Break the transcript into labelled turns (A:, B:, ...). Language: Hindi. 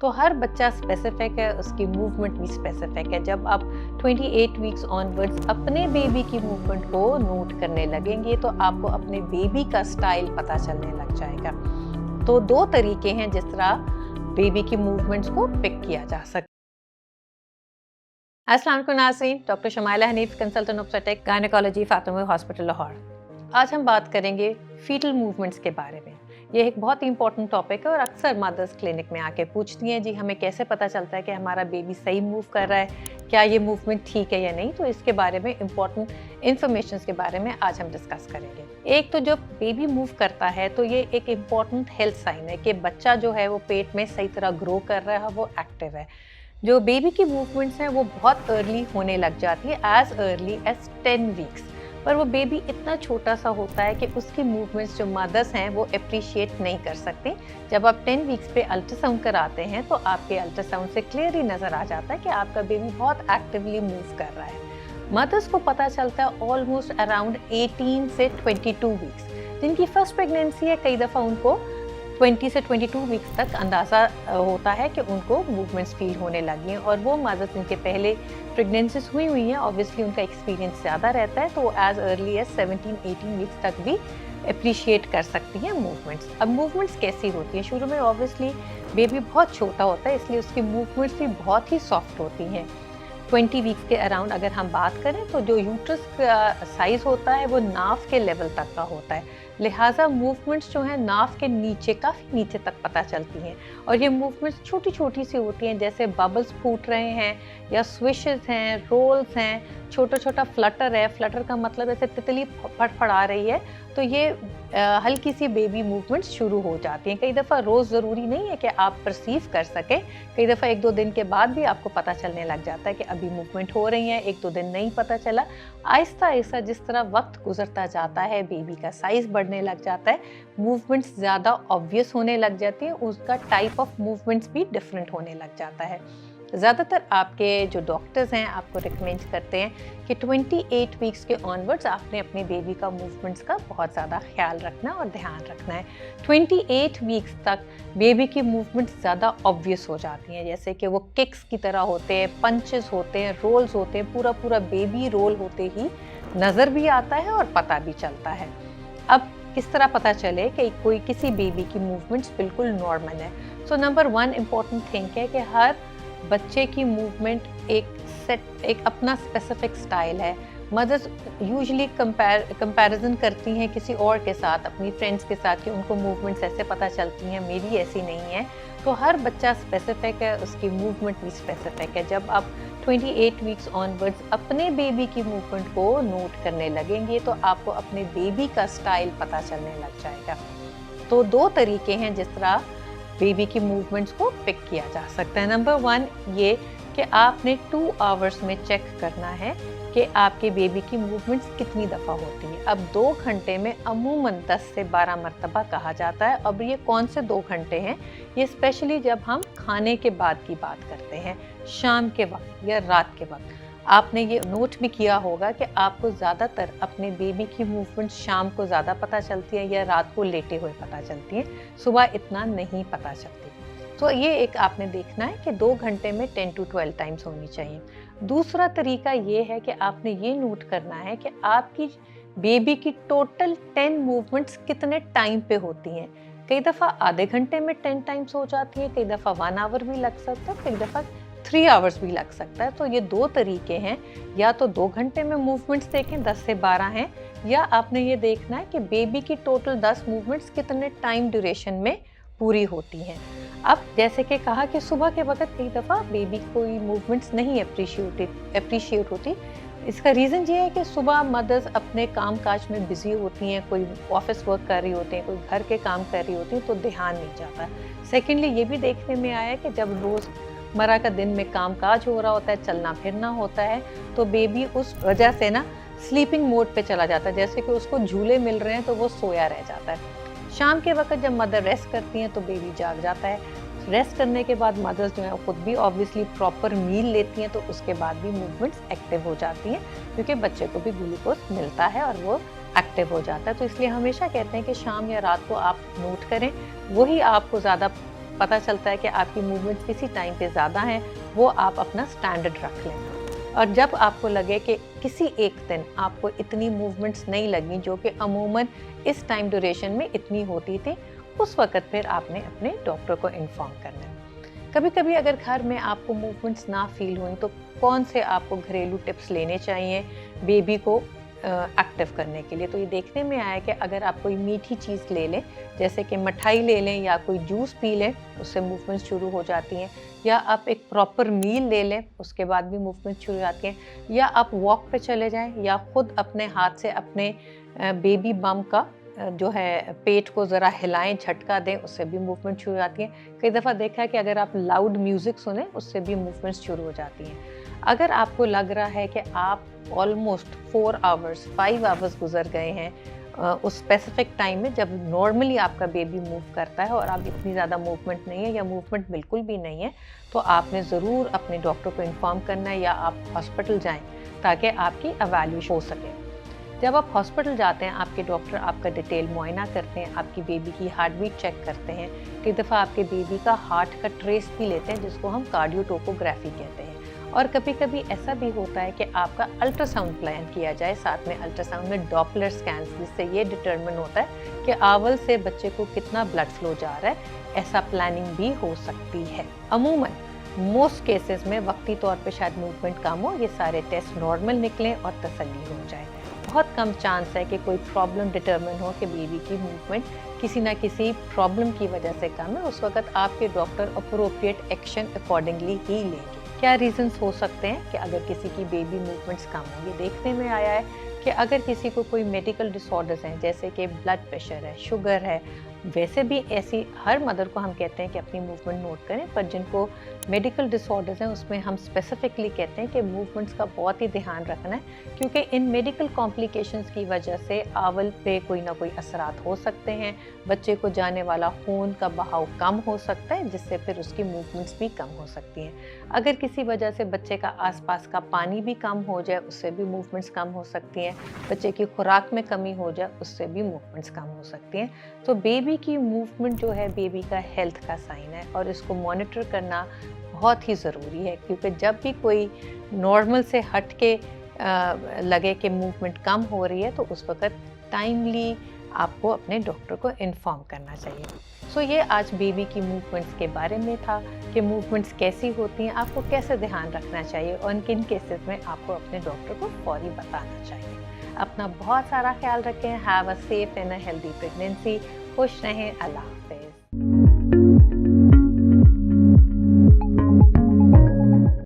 A: तो हर बच्चा स्पेसिफिक है, उसकी मूवमेंट भी स्पेसिफिक है। जब आप 28 वीक्स ऑनवर्ड्स अपने बेबी की मूवमेंट को नोट करने लगेंगे तो आपको अपने बेबी का स्टाइल पता चलने लग जाएगा। तो 2 तरीके हैं जिस तरह बेबी की मूवमेंट्स को पिक किया जा सकता है। अस्सलाम वालेकुम नाज़रीन, doctor Shamaila Hanif, consultant obstetric gynaecology, Fatima hospital Lahore. आज हम बात करेंगे फीटल मूवमेंट्स के बारे में। ये एक बहुत ही इंपॉर्टेंट टॉपिक है और अक्सर मदर्स क्लिनिक में आके पूछती हैं, जी हमें कैसे पता चलता है कि हमारा बेबी सही मूव कर रहा है, क्या ये मूवमेंट ठीक है या नहीं। तो इसके बारे में इंपॉर्टेंट इंफॉर्मेशन के बारे में आज हम डिस्कस करेंगे। एक तो जब बेबी मूव करता है तो ये एक इम्पॉर्टेंट हेल्थ साइन है कि बच्चा जो है वो पेट में सही तरह ग्रो कर रहा है, वो एक्टिव है। जो बेबी की मूवमेंट्स हैं वो बहुत अर्ली होने लग जाती है, एज अर्ली एज 10 वीक्स। पर वो बेबी इतना छोटा सा होता है कि उसकी मूवमेंट्स जो मदर्स हैं वो अप्रिशिएट नहीं कर सकती। जब आप 10 वीक्स पे अल्ट्रासाउंड कराते हैं तो आपके अल्ट्रासाउंड से क्लियरली नज़र आ जाता है कि आपका बेबी बहुत एक्टिवली मूव कर रहा है। मदर्स को पता चलता है ऑलमोस्ट अराउंड 18 से 22 वीक्स। जिनकी फर्स्ट प्रेगनेंसी है, कई दफ़ा उनको 20 से 22 वीक्स तक अंदाज़ा होता है कि उनको मूवमेंट्स फील होने लगी हैं। और वो मदर्स जिनके पहले प्रेगनेंसीज हुई हैं, ऑब्वियसली उनका एक्सपीरियंस ज़्यादा रहता है, तो वो एज अर्ली एज 17-18 वीक्स तक भी अप्रिशिएट कर सकती हैं मूवमेंट्स। अब मूवमेंट्स कैसी होती हैं? शुरू में ऑब्वियसली बेबी बहुत छोटा होता है, इसलिए उसकी मूवमेंट्स भी बहुत ही सॉफ्ट होती हैं। 20 वीक्स के अराउंड अगर हम बात करें तो जो यूट्रस का साइज़ होता है वो नाव के लेवल तक का होता है, लिहाजा मूवमेंट्स जो हैं नाव के नीचे, काफ़ी नीचे तक पता चलती हैं। और ये मूवमेंट्स छोटी छोटी सी होती हैं, जैसे बबल्स फूट रहे हैं या स्विशेस हैं, रोल्स हैं, छोटा छोटा फ्लटर है। फ्लटर का मतलब ऐसे तितली फड़फड़ा रही है, तो ये हल्की सी बेबी मूवमेंट्स शुरू हो जाती हैं। कई दफ़ा रोज़ ज़रूरी नहीं है कि आप परसीव कर सकें, कई दफ़ा 1-2 दिन के बाद भी आपको पता चलने लग जाता है कि अभी मूवमेंट हो रही हैं, 1-2 दिन नहीं पता चला। आहिस्ता आहिस्ता जिस तरह वक्त गुजरता जाता है, बेबी का साइज़ बढ़ने लग जाता है, मूवमेंट्स ज़्यादा ऑब्वियस होने लग जाती हैं, उसका टाइप ऑफ मूवमेंट्स भी डिफरेंट होने लग जाता है। ज़्यादातर आपके जो डॉक्टर्स हैं आपको रिकमेंड करते हैं कि 28 वीक्स के ऑनवर्ड्स आपने अपने बेबी का मूवमेंट्स का बहुत ज़्यादा ख्याल रखना और ध्यान रखना है। 28 वीक्स तक बेबी की मूवमेंट्स ज़्यादा ऑब्वियस हो जाती हैं, जैसे कि वो किक्स की तरह होते हैं, पंचेस होते हैं, रोल्स होते हैं, पूरा पूरा बेबी रोल होते ही नज़र भी आता है और पता भी चलता है। अब किस तरह पता चले कि कोई किसी बेबी की मूवमेंट्स बिल्कुल नॉर्मल है? सो नंबर 1 इम्पॉर्टेंट थिंग है कि हर बच्चे की मूवमेंट एक अपना स्पेसिफिक स्टाइल है। मदर्स यूजुअली कंपैरिजन करती हैं किसी और के साथ, अपनी फ्रेंड्स के साथ, कि उनको मूवमेंट्स ऐसे पता चलती हैं, मेरी ऐसी नहीं है। तो हर बच्चा स्पेसिफिक है, उसकी मूवमेंट भी स्पेसिफिक है। जब आप 28 वीक्स ऑनवर्ड्स अपने बेबी की मूवमेंट को नोट करने लगेंगे तो आपको अपने बेबी का स्टाइल पता चलने लग जाएगा। तो 2 तरीके हैं जिस तरह बेबी की मूवमेंट्स को पिक किया जा सकता है। नंबर 1 ये कि आपने 2 आवर्स में चेक करना है कि आपके बेबी की मूवमेंट्स कितनी दफ़ा होती हैं। अब 2 घंटे में अमूमन 10 से 12 मरतबा कहा जाता है। अब ये कौन से 2 घंटे हैं? ये स्पेशली जब हम खाने के बाद की बात करते हैं, शाम के वक्त या रात के वक्त। आपने ये नोट भी किया होगा कि आपको ज़्यादातर अपने बेबी की मूवमेंट शाम को ज़्यादा पता चलती है या रात को लेटे हुए पता चलती हैं, सुबह इतना नहीं पता चलती। तो ये एक आपने देखना है कि 2 घंटे में 10 to 12 टाइम्स होनी चाहिए। दूसरा तरीका ये है कि आपने ये नोट करना है कि आपकी बेबी की टोटल 10 मूवमेंट्स कितने टाइम पे होती हैं। कई दफ़ा आधे घंटे में 10 टाइम्स हो जाती है, कई दफ़ा 1 आवर भी लग सकता है, कई दफ़ा 3 आवर्स भी लग सकता है। तो ये 2 तरीके हैं, या तो 2 घंटे में मूवमेंट्स देखें 10 से 12 हैं, या आपने ये देखना है कि बेबी की टोटल 10 मूवमेंट्स कितने टाइम ड्यूरेशन में पूरी होती हैं। अब जैसे कि कहा कि सुबह के वक्त कई दफ़ा बेबी कोई मूवमेंट्स नहीं अप्रिशिएट होती। इसका रीज़न ये है कि सुबह मदर्स अपने काम काज में बिजी होती हैं, कोई ऑफिस वर्क कर रही होती हैं, कोई घर के काम कर रही होती हैं, तो ध्यान नहीं जाता। सेकेंडली ये भी देखने में आया कि जब रोज़मर्रा का दिन में काम काज हो रहा होता है, चलना फिरना होता है, तो बेबी उस वजह से ना स्लीपिंग मोड पे चला जाता है, जैसे कि उसको झूले मिल रहे हैं तो वो सोया रह जाता है। शाम के वक्त जब मदर रेस्ट करती हैं तो बेबी जाग जाता है। रेस्ट करने के बाद मदर्स जो है खुद भी ऑब्वियसली प्रॉपर मील लेती हैं, तो उसके बाद भी मूवमेंट्स एक्टिव हो जाती हैं, क्योंकि बच्चे को भी ग्लूकोज मिलता है और वो एक्टिव हो जाता है। तो इसलिए हमेशा कहते हैं कि शाम या रात को आप नोट करें, वही आपको ज़्यादा पता चलता है कि आपकी मूवमेंट्स किसी टाइम पे ज़्यादा हैं, वो आप अपना स्टैंडर्ड रख लें। और जब आपको लगे कि किसी एक दिन आपको इतनी मूवमेंट्स नहीं लगी जो कि अमूमन इस टाइम ड्यूरेशन में इतनी होती थी, उस वक़्त फिर आपने अपने डॉक्टर को इन्फॉर्म करना है। कभी कभी अगर घर में आपको मूवमेंट्स ना फील हुई तो कौन से आपको घरेलू टिप्स लेने चाहिए बेबी को एक्टिव करने के लिए। तो ये देखने में आया कि अगर आप कोई मीठी चीज़ ले लें, जैसे कि मिठाई ले लें या कोई जूस पी लें, उससे मूवमेंट्स शुरू हो जाती हैं, या आप एक प्रॉपर मील ले लें, उसके बाद भी मूवमेंट शुरू हो जाती हैं, या आप वॉक पे चले जाएं, या खुद अपने हाथ से अपने बेबी बम का जो है पेट को ज़रा हिलाएं, झटका दें, उससे भी मूवमेंट शुरू हो जाती है। कई दफ़ा देखा है कि अगर आप लाउड म्यूज़िक सुने, उससे भी मूवमेंट्स शुरू हो जाती हैं। अगर आपको लग रहा है कि आप ऑलमोस्ट 4 आवर्स 5 आवर्स गुजर गए हैं उस स्पेसिफिक टाइम में जब नॉर्मली आपका बेबी मूव करता है और आप इतनी ज़्यादा मूवमेंट नहीं है या मूवमेंट बिल्कुल भी नहीं है, तो आपने ज़रूर अपने डॉक्टर को इन्फॉर्म करना है या आप हॉस्पिटल जाएं ताकि आपकी एवैल्यूएशन हो सके। जब आप हॉस्पिटल जाते हैं, आपके डॉक्टर आपका डिटेल मुआयना करते हैं, आपकी बेबी की हार्ट बीट चेक करते हैं, कई दफ़ा आपके बेबी का हार्ट का ट्रेस भी लेते हैं जिसको हम कार्डियोटोपोग्राफी कहते हैं। और कभी कभी ऐसा भी होता है कि आपका अल्ट्रासाउंड प्लान किया जाए, साथ में अल्ट्रासाउंड में डॉपलर स्कैन, जिससे ये डिटरमिन होता है कि आवल से बच्चे को कितना ब्लड फ्लो जा रहा है। ऐसा प्लानिंग भी हो सकती है। अमूमन मोस्ट केसेस में वक्ती तौर पे शायद मूवमेंट कम हो, ये सारे टेस्ट नॉर्मल निकलें और तसल्ली हो जाए। बहुत कम चांस है कि कोई प्रॉब्लम डिटरमिन हो कि बेबी की मूवमेंट किसी ना किसी प्रॉब्लम की वजह से कम है। उस वक्त आपके डॉक्टर अप्रोप्रिएट एक्शन अकॉर्डिंगली ही लेंगे। क्या रीजंस हो सकते हैं कि अगर किसी की बेबी मूवमेंट्स कम हो? ये देखने में आया है कि अगर किसी को कोई मेडिकल डिसऑर्डर्स हैं, जैसे कि ब्लड प्रेशर है, शुगर है, वैसे भी ऐसी हर मदर को हम कहते हैं कि अपनी मूवमेंट नोट करें, पर जिनको मेडिकल डिसऑर्डर्स हैं उसमें हम स्पेसिफिकली कहते हैं कि मूवमेंट्स का बहुत ही ध्यान रखना है, क्योंकि इन मेडिकल कॉम्प्लिकेशंस की वजह से आवल पे कोई ना कोई असरात हो सकते हैं। बच्चे को जाने वाला खून का बहाव कम हो सकता है, जिससे फिर उसकी मूवमेंट्स भी कम हो सकती हैं। अगर किसी वजह से बच्चे का आसपास का पानी भी कम हो जाए, उससे भी मूवमेंट्स कम हो सकती हैं। बच्चे की खुराक में कमी हो जाए, उससे भी मूवमेंट्स कम हो सकती हैं। तो बेबी की मूवमेंट जो है बेबी का हेल्थ का साइन है और इसको मॉनिटर करना बहुत ही ज़रूरी है, क्योंकि जब भी कोई नॉर्मल से हट के लगे कि मूवमेंट कम हो रही है तो उस वक्त टाइमली आपको अपने डॉक्टर को इन्फॉर्म करना चाहिए। सो ये आज बेबी की मूवमेंट्स के बारे में था कि मूवमेंट्स कैसी होती हैं, आपको कैसे ध्यान रखना चाहिए और किन केसेस में आपको अपने डॉक्टर को फौरी बताना चाहिए। अपना बहुत सारा ख्याल रखें। Have a safe and a healthy pregnancy. खुश रहें। अल्लाह हाफ़िज़।